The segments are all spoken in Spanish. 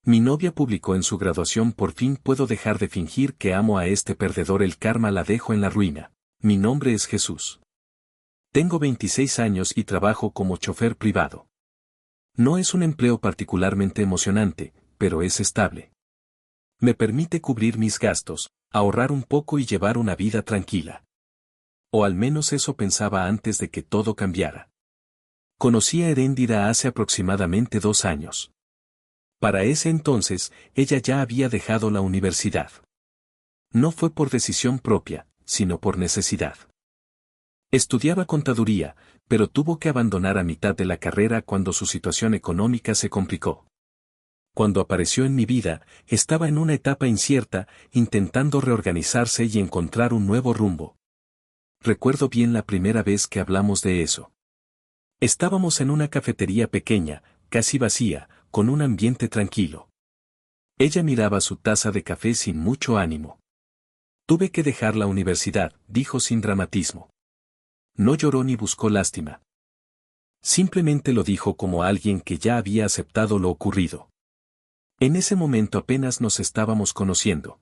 Mi novia publicó en su graduación: por fin puedo dejar de fingir que amo a este perdedor, el karma la dejo en la ruina. Mi nombre es Jesús. Tengo 26 años y trabajo como chofer privado. No es un empleo particularmente emocionante, pero es estable. Me permite cubrir mis gastos, ahorrar un poco y llevar una vida tranquila. O al menos eso pensaba antes de que todo cambiara. Conocí a Heréndira hace aproximadamente 2 años. Para ese entonces, ella ya había dejado la universidad. No fue por decisión propia, sino por necesidad. Estudiaba contaduría, pero tuvo que abandonar a mitad de la carrera cuando su situación económica se complicó. Cuando apareció en mi vida, estaba en una etapa incierta, intentando reorganizarse y encontrar un nuevo rumbo. Recuerdo bien la primera vez que hablamos de eso. Estábamos en una cafetería pequeña, casi vacía, con un ambiente tranquilo. Ella miraba su taza de café sin mucho ánimo. Tuve que dejar la universidad, dijo sin dramatismo. No lloró ni buscó lástima. Simplemente lo dijo como alguien que ya había aceptado lo ocurrido. En ese momento apenas nos estábamos conociendo.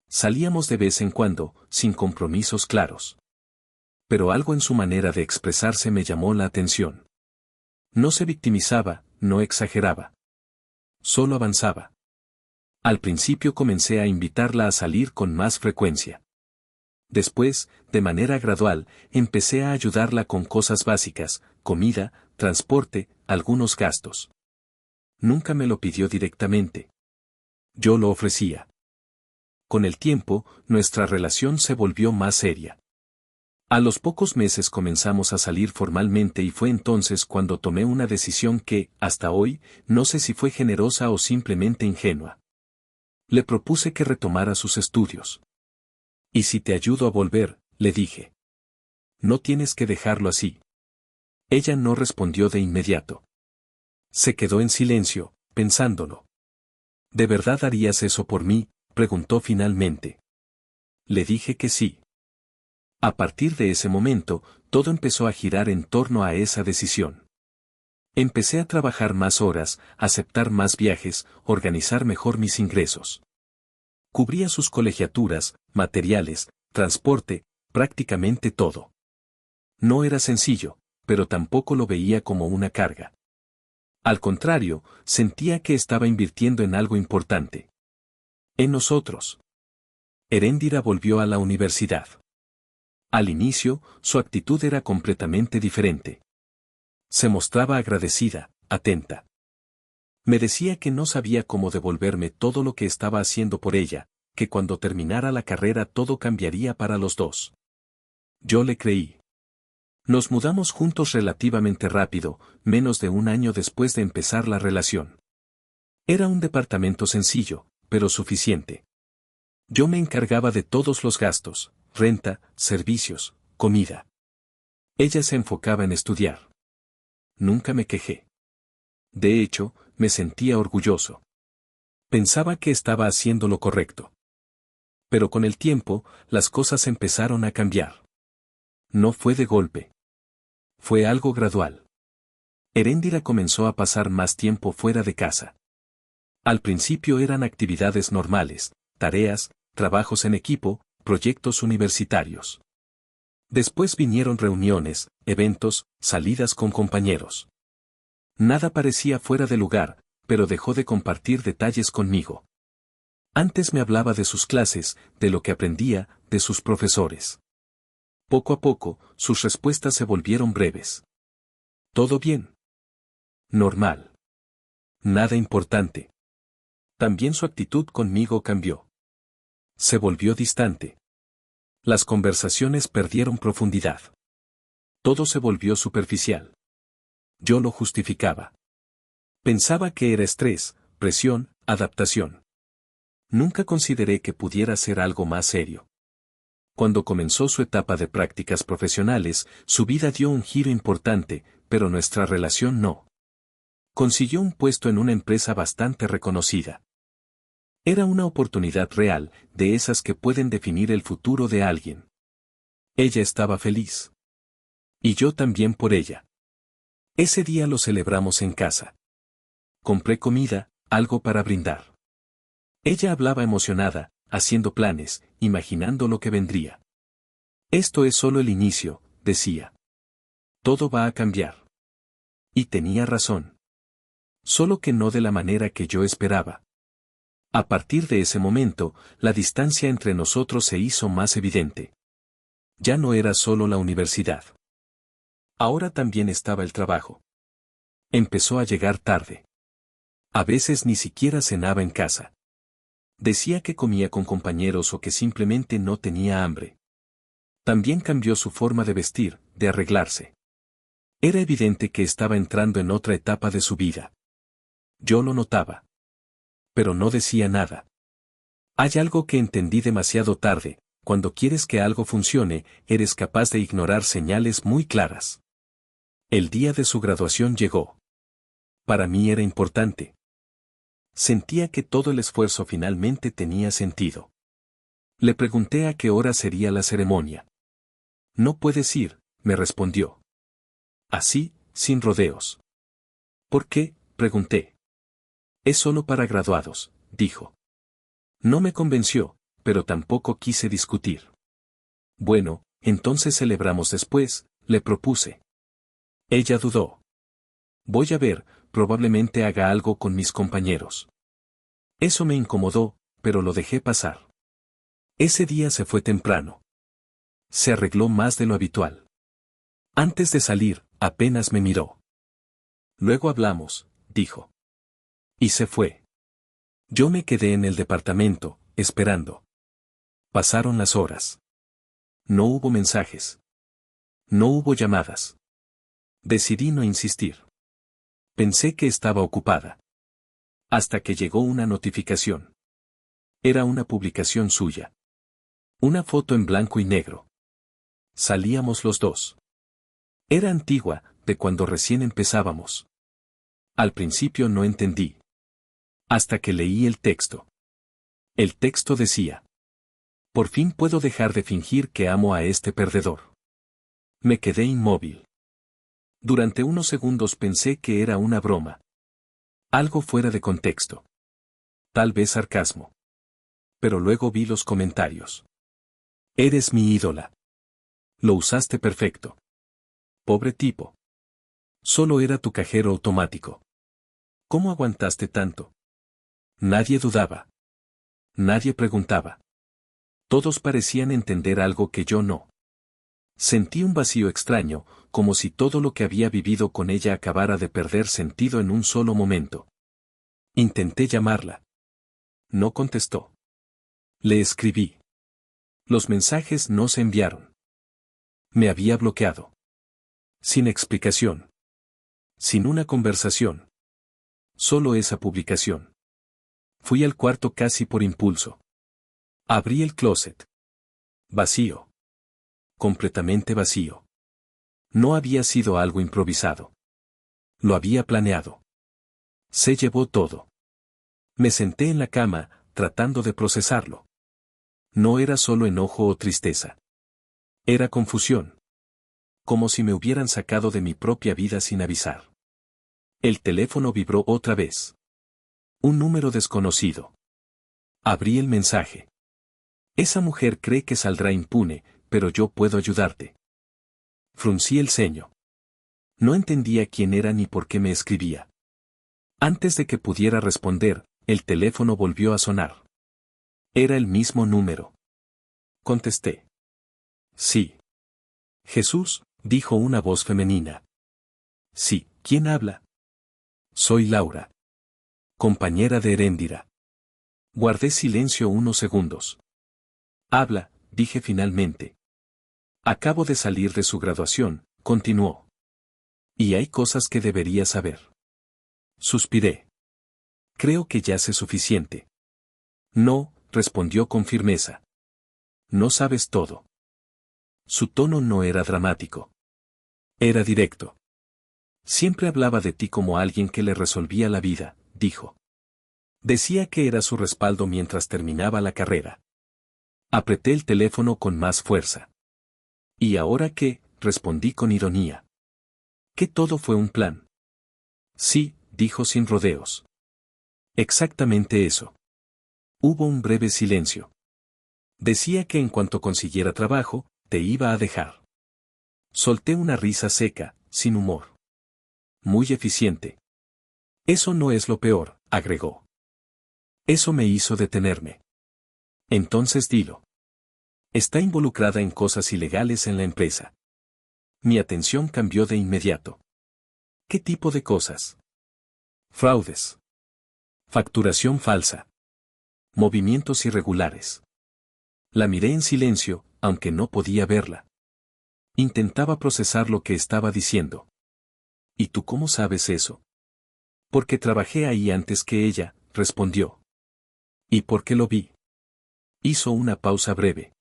Salíamos de vez en cuando, sin compromisos claros. Pero algo en su manera de expresarse me llamó la atención. No se victimizaba, no exageraba. Solo avanzaba. Al principio comencé a invitarla a salir con más frecuencia. Después, de manera gradual, empecé a ayudarla con cosas básicas, comida, transporte, algunos gastos. Nunca me lo pidió directamente. Yo lo ofrecía. Con el tiempo, nuestra relación se volvió más seria. A los pocos meses comenzamos a salir formalmente y fue entonces cuando tomé una decisión que, hasta hoy, no sé si fue generosa o simplemente ingenua. Le propuse que retomara sus estudios. «¿Y si te ayudo a volver?», le dije. «No tienes que dejarlo así». Ella no respondió de inmediato. Se quedó en silencio, pensándolo. «¿De verdad harías eso por mí?», preguntó finalmente. Le dije que sí. A partir de ese momento, todo empezó a girar en torno a esa decisión. Empecé a trabajar más horas, aceptar más viajes, organizar mejor mis ingresos. Cubría sus colegiaturas, materiales, transporte, prácticamente todo. No era sencillo, pero tampoco lo veía como una carga. Al contrario, sentía que estaba invirtiendo en algo importante. En nosotros. Heréndira volvió a la universidad. Al inicio, su actitud era completamente diferente. Se mostraba agradecida, atenta. Me decía que no sabía cómo devolverme todo lo que estaba haciendo por ella, que cuando terminara la carrera todo cambiaría para los dos. Yo le creí. Nos mudamos juntos relativamente rápido, menos de 1 año después de empezar la relación. Era un departamento sencillo, pero suficiente. Yo me encargaba de todos los gastos, renta, servicios, comida. Ella se enfocaba en estudiar. Nunca me quejé. De hecho, me sentía orgulloso. Pensaba que estaba haciendo lo correcto. Pero con el tiempo, las cosas empezaron a cambiar. No fue de golpe. Fue algo gradual. Heréndira comenzó a pasar más tiempo fuera de casa. Al principio eran actividades normales, tareas, trabajos en equipo, proyectos universitarios. Después vinieron reuniones, eventos, salidas con compañeros. Nada parecía fuera de lugar, pero dejó de compartir detalles conmigo. Antes me hablaba de sus clases, de lo que aprendía, de sus profesores. Poco a poco, sus respuestas se volvieron breves. ¿Todo bien? Normal. Nada importante. También su actitud conmigo cambió. Se volvió distante. Las conversaciones perdieron profundidad. Todo se volvió superficial. Yo lo justificaba. Pensaba que era estrés, presión, adaptación. Nunca consideré que pudiera ser algo más serio. Cuando comenzó su etapa de prácticas profesionales, su vida dio un giro importante, pero nuestra relación no. Consiguió un puesto en una empresa bastante reconocida. Era una oportunidad real, de esas que pueden definir el futuro de alguien. Ella estaba feliz. Y yo también por ella. Ese día lo celebramos en casa. Compré comida, Algo para brindar. Ella hablaba emocionada, haciendo planes, imaginando lo que vendría. Esto es solo el inicio, decía. Todo va a cambiar. Y tenía razón. Solo que no de la manera que yo esperaba. A partir de ese momento, la distancia entre nosotros se hizo más evidente. Ya no era solo la universidad. Ahora también estaba el trabajo. Empezó a llegar tarde. A veces ni siquiera cenaba en casa. Decía que comía con compañeros o que simplemente no tenía hambre. También cambió su forma de vestir, de arreglarse. Era evidente que estaba entrando en otra etapa de su vida. Yo lo notaba. Pero no decía nada. Hay algo que entendí demasiado tarde: cuando quieres que algo funcione, eres capaz de ignorar señales muy claras. El día de su graduación llegó. Para mí era importante. Sentía que todo el esfuerzo finalmente tenía sentido. Le pregunté a qué hora sería la ceremonia. No puedes ir, me respondió. Así, sin rodeos. ¿Por qué?, pregunté. Es solo para graduados, dijo. No me convenció, pero tampoco quise discutir. Bueno, entonces celebramos después, le propuse. Ella dudó. Voy a ver, probablemente haga algo con mis compañeros. Eso me incomodó, pero lo dejé pasar. Ese día se fue temprano. Se arregló más de lo habitual. Antes de salir, apenas me miró. Luego hablamos, dijo. Y se fue. Yo me quedé en el departamento, esperando. Pasaron las horas. No hubo mensajes. No hubo llamadas. Decidí no insistir. Pensé que estaba ocupada. Hasta que llegó una notificación. Era una publicación suya. Una foto en blanco y negro. Salíamos los dos. Era antigua, de cuando recién empezábamos. Al principio no entendí. Hasta que leí el texto. El texto decía: por fin puedo dejar de fingir que amo a este perdedor. Me quedé inmóvil. Durante unos segundos pensé que era una broma. Algo fuera de contexto. Tal vez sarcasmo. Pero luego vi los comentarios. Eres mi ídola. Lo usaste perfecto. Pobre tipo. Solo era tu cajero automático. ¿Cómo aguantaste tanto? Nadie dudaba. Nadie preguntaba. Todos parecían entender algo que yo no. Sentí un vacío extraño, como si todo lo que había vivido con ella acabara de perder sentido en un solo momento. Intenté llamarla. No contestó. Le escribí. Los mensajes no se enviaron. Me había bloqueado. Sin explicación. Sin una conversación. Solo esa publicación. Fui al cuarto casi por impulso. Abrí el closet. Vacío. Completamente vacío. No había sido algo improvisado. Lo había planeado. Se llevó todo. Me senté en la cama, tratando de procesarlo. No era solo enojo o tristeza. Era confusión. Como si me hubieran sacado de mi propia vida sin avisar. El teléfono vibró otra vez. Un número desconocido. Abrí el mensaje. Esa mujer cree que saldrá impune, pero yo puedo ayudarte. Fruncí el ceño. No entendía quién era ni por qué me escribía. Antes de que pudiera responder, el teléfono volvió a sonar. Era el mismo número. Contesté. Sí. Jesús, dijo una voz femenina. Sí, ¿quién habla? Soy Laura. Compañera de Heréndira. Guardé silencio unos segundos. Habla, dije finalmente. Acabo de salir de su graduación, continuó. Y hay cosas que debería saber. Suspiré. Creo que ya sé suficiente. No, respondió con firmeza. No sabes todo. Su tono no era dramático. Era directo. Siempre hablaba de ti como alguien que le resolvía la vida, dijo. Decía que era su respaldo mientras terminaba la carrera. Apreté el teléfono con más fuerza. ¿Y ahora qué?, respondí con ironía. ¿Que todo fue un plan? Sí, dijo sin rodeos. Exactamente eso. Hubo un breve silencio. Decía que en cuanto consiguiera trabajo, te iba a dejar. Solté una risa seca, sin humor. Muy eficiente. Eso no es lo peor, agregó. Eso me hizo detenerme. Entonces dilo. Está involucrada en cosas ilegales en la empresa. Mi atención cambió de inmediato. ¿Qué tipo de cosas? Fraudes. Facturación falsa. Movimientos irregulares. La miré en silencio, aunque no podía verla. Intentaba procesar lo que estaba diciendo. ¿Y tú cómo sabes eso? Porque trabajé ahí antes que ella, respondió. ¿Y por qué lo vi? Hizo una pausa breve.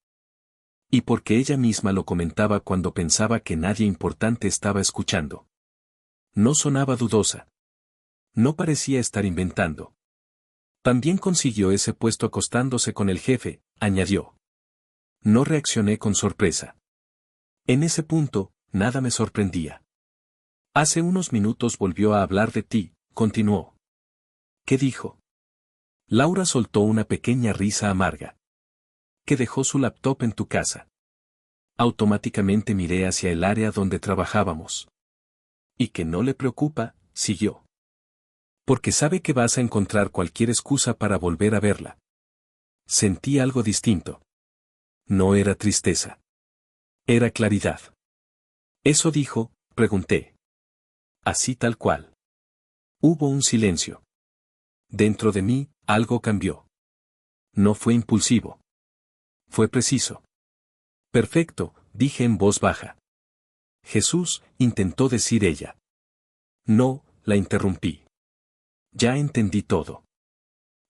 Y porque ella misma lo comentaba cuando pensaba que nadie importante estaba escuchando. No sonaba dudosa. No parecía estar inventando. También consiguió ese puesto acostándose con el jefe, añadió. No reaccioné con sorpresa. En ese punto, nada me sorprendía. Hace unos minutos volvió a hablar de ti, continuó. ¿Qué dijo? Laura soltó una pequeña risa amarga. Que dejó su laptop en tu casa. Automáticamente miré hacia el área donde trabajábamos. Y que no le preocupa, siguió. Porque sabe que vas a encontrar cualquier excusa para volver a verla. Sentí algo distinto. No era tristeza. Era claridad. ¿Eso dijo? Pregunté. Así tal cual. Hubo un silencio. Dentro de mí, algo cambió. No fue impulsivo. Fue preciso. Perfecto, dije en voz baja. Jesús, intentó decir ella. No, la interrumpí. Ya entendí todo.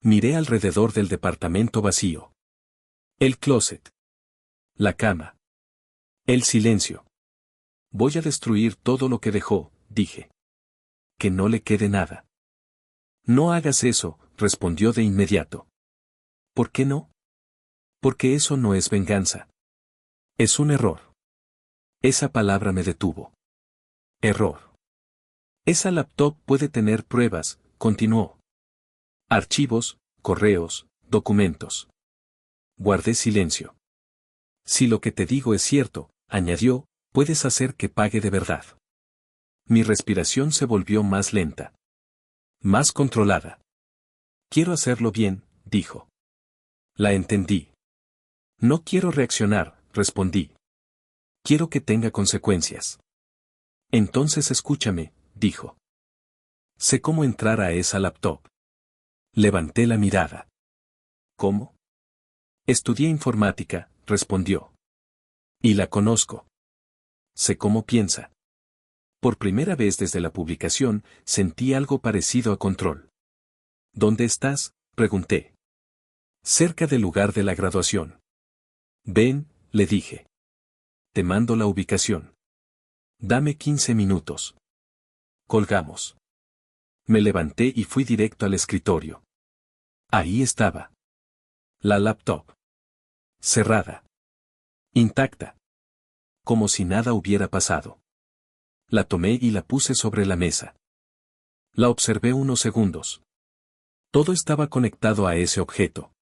Miré alrededor del departamento vacío. El closet. La cama. El silencio. Voy a destruir todo lo que dejó, dije. Que no le quede nada. No hagas eso, respondió de inmediato. ¿Por qué no? Porque eso no es venganza. Es un error. Esa palabra me detuvo. Error. Esa laptop puede tener pruebas, continuó. Archivos, correos, documentos. Guardé silencio. Si lo que te digo es cierto, añadió, puedes hacer que pague de verdad. Mi respiración se volvió más lenta. Más controlada. Quiero hacerlo bien, dijo. La entendí. No quiero reaccionar, respondí. Quiero que tenga consecuencias. Entonces escúchame, dijo. Sé cómo entrar a esa laptop. Levanté la mirada. ¿Cómo? Estudié informática, respondió. Y la conozco. Sé cómo piensa. Por primera vez desde la publicación, sentí algo parecido a control. ¿Dónde estás? Pregunté. Cerca del lugar de la graduación. Ven, le dije. Te mando la ubicación. Dame 15 minutos. Colgamos. Me levanté y fui directo al escritorio. Ahí estaba. La laptop. Cerrada. Intacta. Como si nada hubiera pasado. La tomé y la puse sobre la mesa. La observé unos segundos. Todo estaba conectado a ese objeto.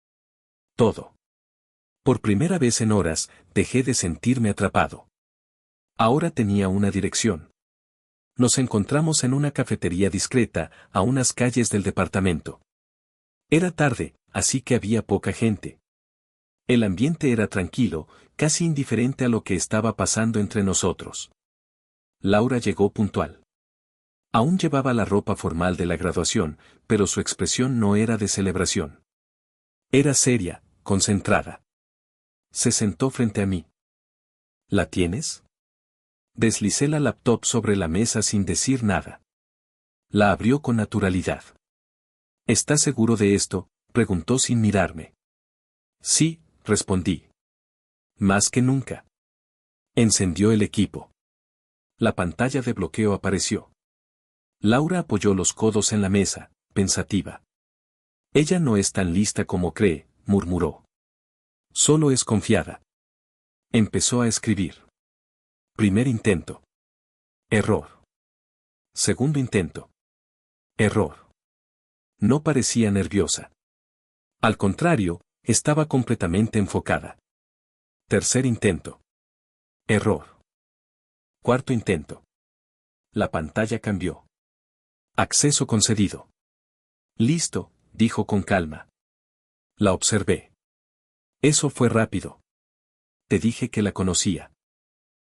Todo. Por primera vez en horas, dejé de sentirme atrapado. Ahora tenía una dirección. Nos encontramos en una cafetería discreta, a unas calles del departamento. Era tarde, así que había poca gente. El ambiente era tranquilo, casi indiferente a lo que estaba pasando entre nosotros. Laura llegó puntual. Aún llevaba la ropa formal de la graduación, pero su expresión no era de celebración. Era seria, concentrada. Se sentó frente a mí. ¿La tienes? Deslicé la laptop sobre la mesa sin decir nada. La abrió con naturalidad. ¿Estás seguro de esto? Preguntó sin mirarme. Sí, respondí. Más que nunca. Encendió el equipo. La pantalla de bloqueo apareció. Laura apoyó los codos en la mesa, pensativa. Ella no es tan lista como cree, murmuró. Solo es confiada. Empezó a escribir. Primer intento. Error. Segundo intento. Error. No parecía nerviosa. Al contrario, estaba completamente enfocada. Tercer intento. Error. Cuarto intento. La pantalla cambió. Acceso concedido. Listo, dijo con calma. La observé. Eso fue rápido. Te dije que la conocía.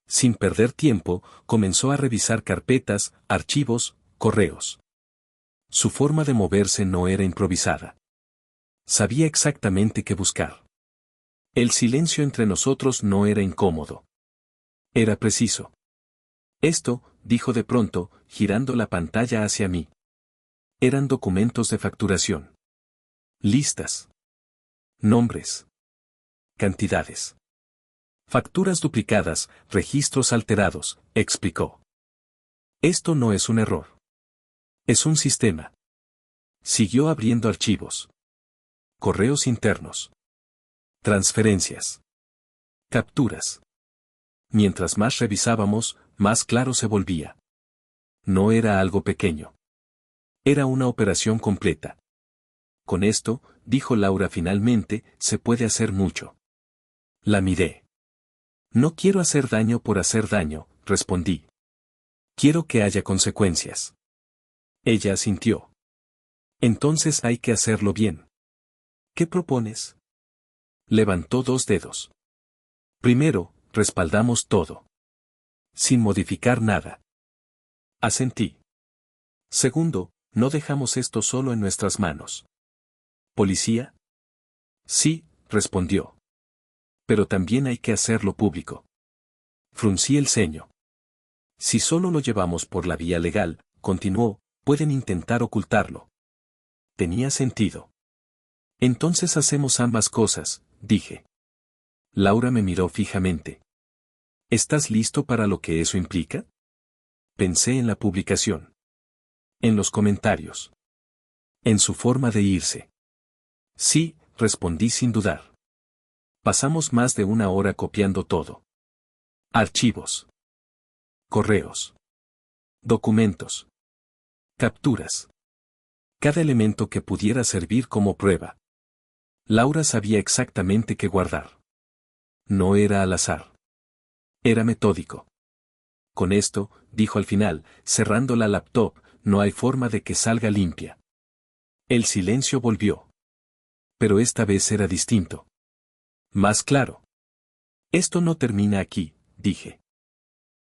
Sin perder tiempo, comenzó a revisar carpetas, archivos, correos. Su forma de moverse no era improvisada. Sabía exactamente qué buscar. El silencio entre nosotros no era incómodo. Era preciso. Esto, dijo de pronto, girando la pantalla hacia mí. Eran documentos de facturación. Listas. Nombres. Cantidades. Facturas duplicadas, registros alterados, explicó. Esto no es un error. Es un sistema. Siguió abriendo archivos. Correos internos. Transferencias. Capturas. Mientras más revisábamos, más claro se volvía. No era algo pequeño. Era una operación completa. Con esto, dijo Laura finalmente, se puede hacer mucho. La miré. No quiero hacer daño por hacer daño, respondí. Quiero que haya consecuencias. Ella asintió. Entonces hay que hacerlo bien. ¿Qué propones? Levantó 2 dedos. Primero, respaldamos todo. Sin modificar nada. Asentí. Segundo, no dejamos esto solo en nuestras manos. ¿Policía? Sí, respondió. Pero también hay que hacerlo público. Fruncí el ceño. Si solo lo llevamos por la vía legal, continuó, pueden intentar ocultarlo. Tenía sentido. Entonces hacemos ambas cosas, dije. Laura me miró fijamente. ¿Estás listo para lo que eso implica? Pensé en la publicación. En los comentarios. En su forma de irse. Sí, respondí sin dudar. Pasamos más de 1 hora copiando todo. Archivos. Correos. Documentos. Capturas. Cada elemento que pudiera servir como prueba. Laura sabía exactamente qué guardar. No era al azar. Era metódico. Con esto, dijo al final, cerrando la laptop, no hay forma de que salga limpia. El silencio volvió. Pero esta vez era distinto. Más claro. Esto no termina aquí, dije.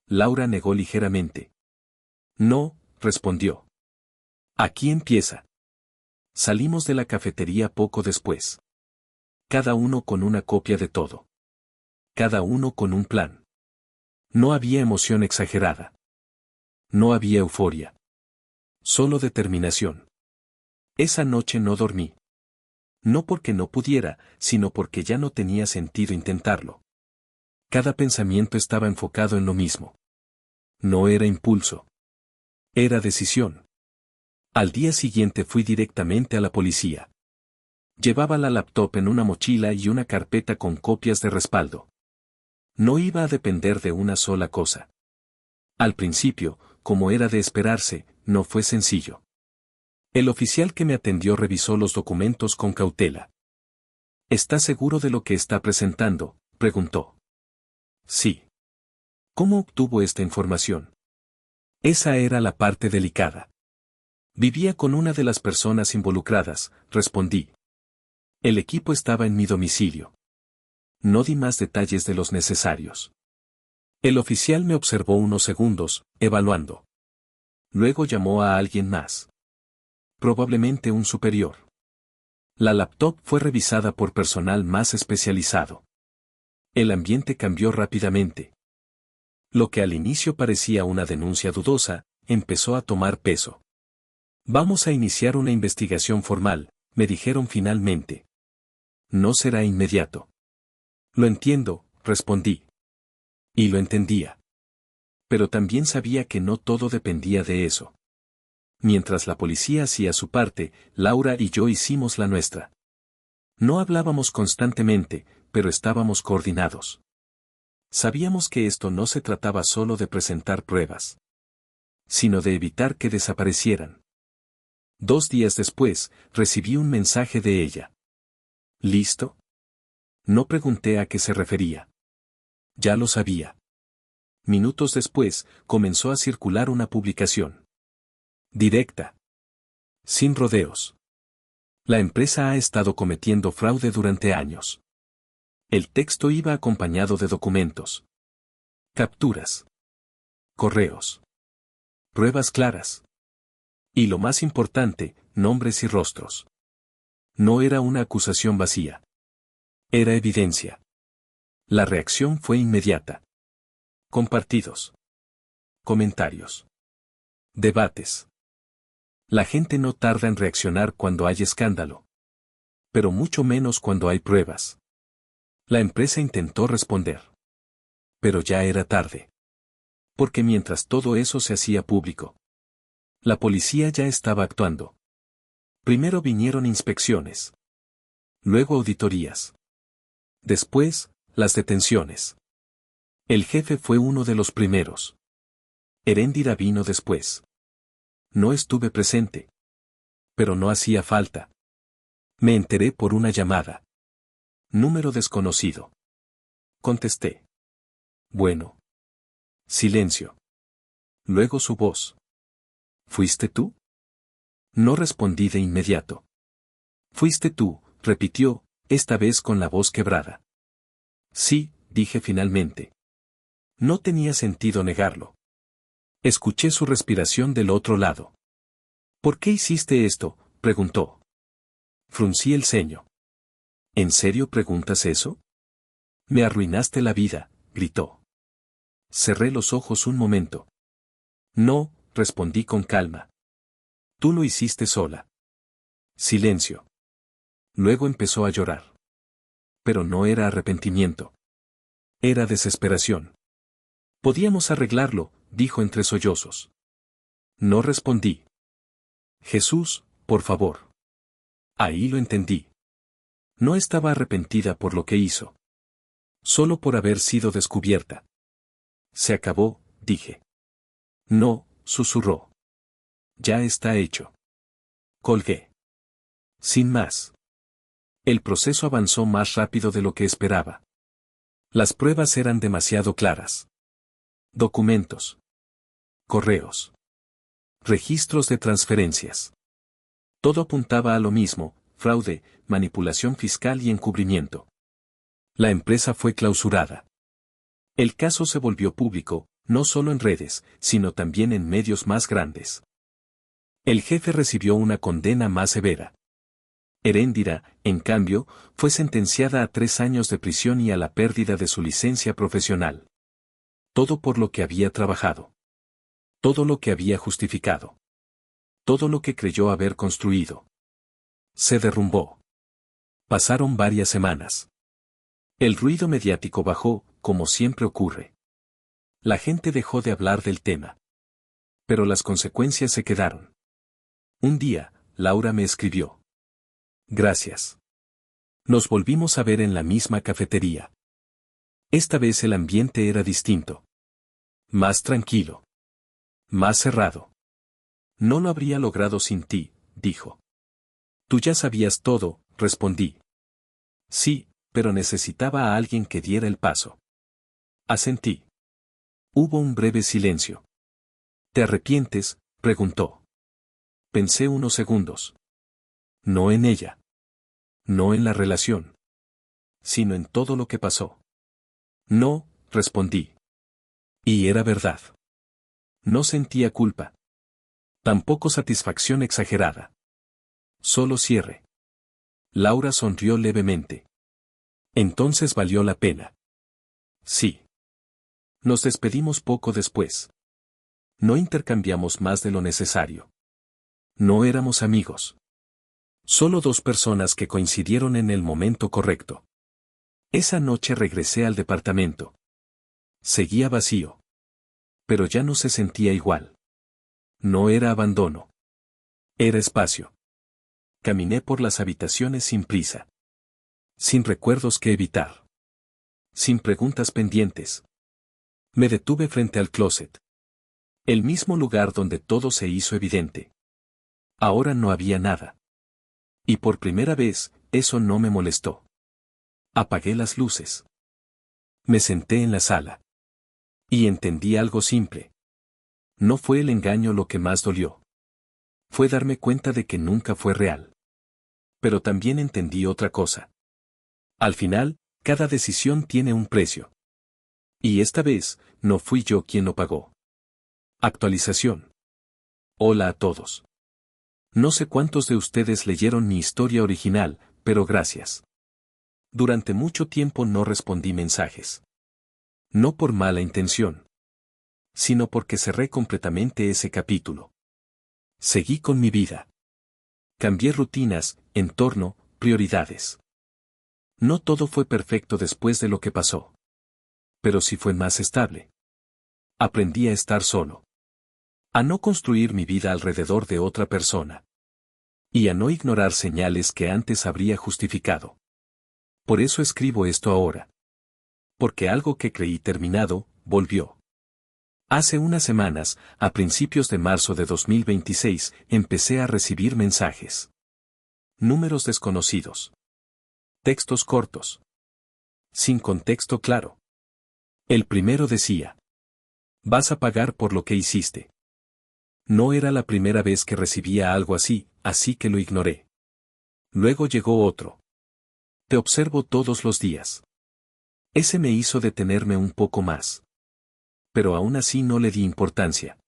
Laura negó ligeramente. No, respondió. Aquí empieza. Salimos de la cafetería poco después. Cada uno con una copia de todo. Cada uno con un plan. No había emoción exagerada. No había euforia. Solo determinación. Esa noche no dormí. No porque no pudiera, sino porque ya no tenía sentido intentarlo. Cada pensamiento estaba enfocado en lo mismo. No era impulso. Era decisión. Al día siguiente fui directamente a la policía. Llevaba la laptop en una mochila y una carpeta con copias de respaldo. No iba a depender de una sola cosa. Al principio, como era de esperarse, no fue sencillo. El oficial que me atendió revisó los documentos con cautela. ¿Está seguro de lo que está presentando?, preguntó. Sí. ¿Cómo obtuvo esta información? Esa era la parte delicada. Vivía con una de las personas involucradas, respondí. El equipo estaba en mi domicilio. No di más detalles de los necesarios. El oficial me observó unos segundos, evaluando. Luego llamó a alguien más. Probablemente un superior. La laptop fue revisada por personal más especializado. El ambiente cambió rápidamente. Lo que al inicio parecía una denuncia dudosa, empezó a tomar peso. Vamos a iniciar una investigación formal, me dijeron finalmente. No será inmediato. Lo entiendo, respondí. Y lo entendía. Pero también sabía que no todo dependía de eso. Mientras la policía hacía su parte, Laura y yo hicimos la nuestra. No hablábamos constantemente, pero estábamos coordinados. Sabíamos que esto no se trataba solo de presentar pruebas, sino de evitar que desaparecieran. 2 días después, recibí un mensaje de ella. ¿Listo? No pregunté a qué se refería. Ya lo sabía. Minutos después, comenzó a circular una publicación. Directa. Sin rodeos. La empresa ha estado cometiendo fraude durante años. El texto iba acompañado de documentos. Capturas. Correos. Pruebas claras. Y lo más importante, nombres y rostros. No era una acusación vacía. Era evidencia. La reacción fue inmediata. Compartidos. Comentarios. Debates. La gente no tarda en reaccionar cuando hay escándalo. Pero mucho menos cuando hay pruebas. La empresa intentó responder. Pero ya era tarde. Porque mientras todo eso se hacía público, la policía ya estaba actuando. Primero vinieron inspecciones. Luego auditorías. Después, las detenciones. El jefe fue uno de los primeros. Heréndira vino después. No estuve presente. Pero no hacía falta. Me enteré por una llamada. Número desconocido. Contesté. Bueno. Silencio. Luego su voz. ¿Fuiste tú? No respondí de inmediato. Fuiste tú, repitió, esta vez con la voz quebrada. Sí, dije finalmente. No tenía sentido negarlo. Escuché su respiración del otro lado. ¿Por qué hiciste esto?, preguntó. Fruncí el ceño. ¿En serio preguntas eso? Me arruinaste la vida, gritó. Cerré los ojos un momento. No, respondí con calma. Tú lo hiciste sola. Silencio. Luego empezó a llorar. Pero no era arrepentimiento. Era desesperación. Podíamos arreglarlo, dijo entre sollozos. No respondí. Jesús, por favor. Ahí lo entendí. No estaba arrepentida por lo que hizo. Solo por haber sido descubierta. Se acabó, dije. No, susurró. Ya está hecho. Colgué. Sin más. El proceso avanzó más rápido de lo que esperaba. Las pruebas eran demasiado claras. Documentos. Correos. Registros de transferencias. Todo apuntaba a lo mismo, fraude, manipulación fiscal y encubrimiento. La empresa fue clausurada. El caso se volvió público, no solo en redes, sino también en medios más grandes. El jefe recibió una condena más severa. Heréndira, en cambio, fue sentenciada a 3 años de prisión y a la pérdida de su licencia profesional. Todo por lo que había trabajado. Todo lo que había justificado. Todo lo que creyó haber construido. Se derrumbó. Pasaron varias semanas. El ruido mediático bajó, como siempre ocurre. La gente dejó de hablar del tema. Pero las consecuencias se quedaron. Un día, Laura me escribió. Gracias. Nos volvimos a ver en la misma cafetería. Esta vez el ambiente era distinto. Más tranquilo. Más cerrado. No lo habría logrado sin ti, dijo. Tú ya sabías todo, respondí. Sí, pero necesitaba a alguien que diera el paso. Asentí. Hubo un breve silencio. ¿Te arrepientes?, preguntó. Pensé unos segundos. No en ella. No en la relación. Sino en todo lo que pasó. No, respondí. Y era verdad. No sentía culpa. Tampoco satisfacción exagerada. Solo cierre. Laura sonrió levemente. Entonces valió la pena. Sí. Nos despedimos poco después. No intercambiamos más de lo necesario. No éramos amigos. Solo 2 personas que coincidieron en el momento correcto. Esa noche regresé al departamento. Seguía vacío. Pero ya no se sentía igual. No era abandono. Era espacio. Caminé por las habitaciones sin prisa. Sin recuerdos que evitar. Sin preguntas pendientes. Me detuve frente al closet. El mismo lugar donde todo se hizo evidente. Ahora no había nada. Y por primera vez, eso no me molestó. Apagué las luces. Me senté en la sala. Y entendí algo simple. No fue el engaño lo que más dolió. Fue darme cuenta de que nunca fue real. Pero también entendí otra cosa. Al final, cada decisión tiene un precio. Y esta vez, no fui yo quien lo pagó. Actualización. Hola a todos. No sé cuántos de ustedes leyeron mi historia original, pero gracias. Durante mucho tiempo no respondí mensajes. No por mala intención, sino porque cerré completamente ese capítulo. Seguí con mi vida. Cambié rutinas, entorno, prioridades. No todo fue perfecto después de lo que pasó. Pero sí fue más estable. Aprendí a estar solo. A no construir mi vida alrededor de otra persona. Y a no ignorar señales que antes habría justificado. Por eso escribo esto ahora. Porque algo que creí terminado, volvió. Hace unas semanas, a principios de marzo de 2026, empecé a recibir mensajes. Números desconocidos. Textos cortos. Sin contexto claro. El primero decía: vas a pagar por lo que hiciste. No era la primera vez que recibía algo así, así que lo ignoré. Luego llegó otro. Te observo todos los días. Ese me hizo detenerme un poco más. Pero aún así no le di importancia.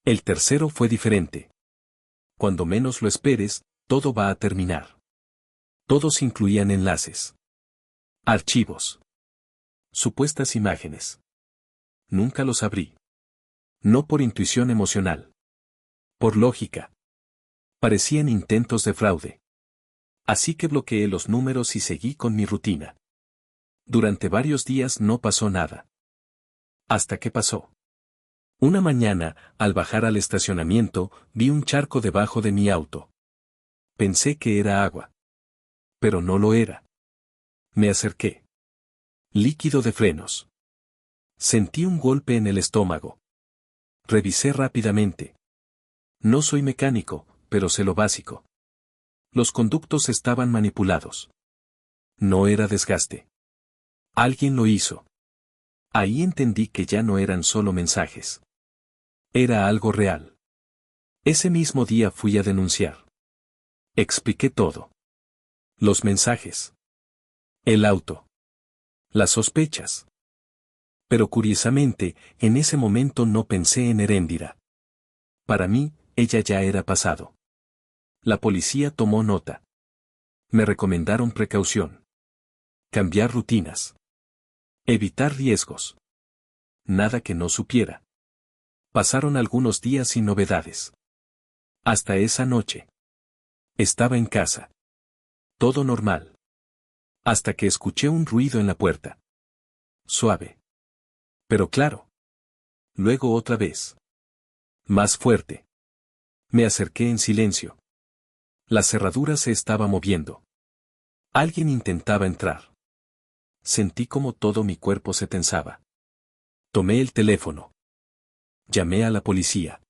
El tercero fue diferente. Cuando menos lo esperes, todo va a terminar. Todos incluían enlaces. Archivos. Supuestas imágenes. Nunca los abrí. No por intuición emocional. Por lógica. Parecían intentos de fraude. Así que bloqueé los números y seguí con mi rutina. Durante varios días no pasó nada. Hasta que pasó. Una mañana, al bajar al estacionamiento, vi un charco debajo de mi auto. Pensé que era agua. Pero no lo era. Me acerqué. Líquido de frenos. Sentí un golpe en el estómago. Revisé rápidamente. No soy mecánico, pero sé lo básico. Los conductos estaban manipulados. No era desgaste. Alguien lo hizo. Ahí entendí que ya no eran solo mensajes. Era algo real. Ese mismo día fui a denunciar. Expliqué todo. Los mensajes. El auto. Las sospechas. Pero curiosamente, en ese momento no pensé en Heréndira. Para mí, ella ya era pasado. La policía tomó nota. Me recomendaron precaución. Cambiar rutinas. Evitar riesgos. Nada que no supiera. Pasaron algunos días sin novedades. Hasta esa noche. Estaba en casa. Todo normal. Hasta que escuché un ruido en la puerta. Suave. Pero claro. Luego otra vez. Más fuerte. Me acerqué en silencio. La cerradura se estaba moviendo. Alguien intentaba entrar. Sentí como todo mi cuerpo se tensaba. Tomé el teléfono. Llamé a la policía.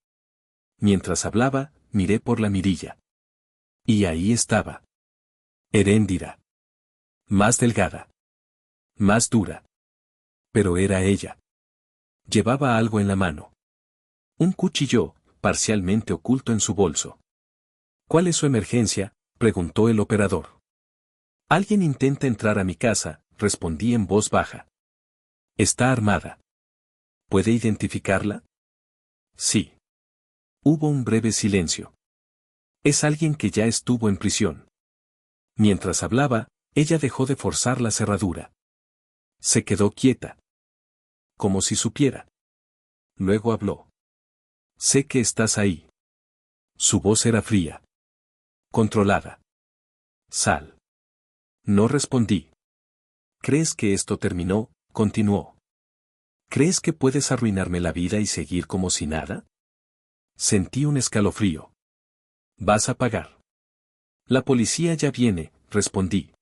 Mientras hablaba, miré por la mirilla. Y ahí estaba. Heréndira. Más delgada. Más dura. Pero era ella. Llevaba algo en la mano. Un cuchillo, parcialmente oculto en su bolso. ¿Cuál es su emergencia?, preguntó el operador. Alguien intenta entrar a mi casa, respondí en voz baja. Está armada. ¿Puede identificarla? Sí. Hubo un breve silencio. Es alguien que ya estuvo en prisión. Mientras hablaba, ella dejó de forzar la cerradura. Se quedó quieta. Como si supiera. Luego habló. Sé que estás ahí. Su voz era fría. Controlada. Sal. No respondí. ¿Crees que esto terminó?, continuó. ¿Crees que puedes arruinarme la vida y seguir como si nada? Sentí un escalofrío. Vas a pagar. La policía ya viene, respondí.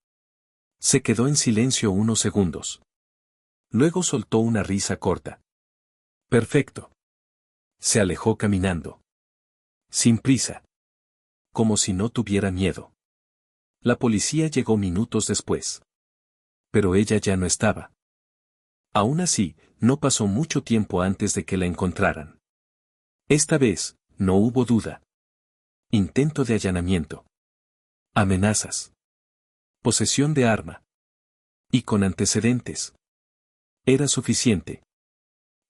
Se quedó en silencio unos segundos. Luego soltó una risa corta. Perfecto. Se alejó caminando. Sin prisa. como si no tuviera miedo. La policía llegó minutos después. Pero ella ya no estaba. Aún así, no pasó mucho tiempo antes de que la encontraran. Esta vez, no hubo duda. Intento de allanamiento. Amenazas. Posesión de arma. Y con antecedentes. Era suficiente.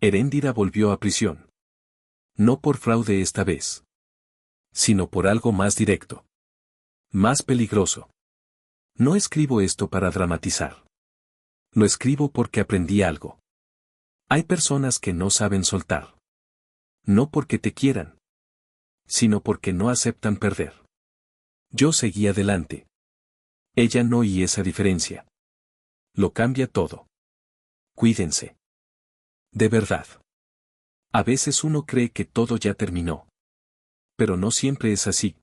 Heréndira volvió a prisión. No por fraude esta vez. Sino por algo más directo. Más peligroso. No escribo esto para dramatizar. Lo escribo porque aprendí algo. Hay personas que no saben soltar. No porque te quieran, sino porque no aceptan perder. Yo seguí adelante. Ella no, y esa diferencia lo cambia todo. Cuídense. De verdad. A veces uno cree que todo ya terminó. Pero no siempre es así.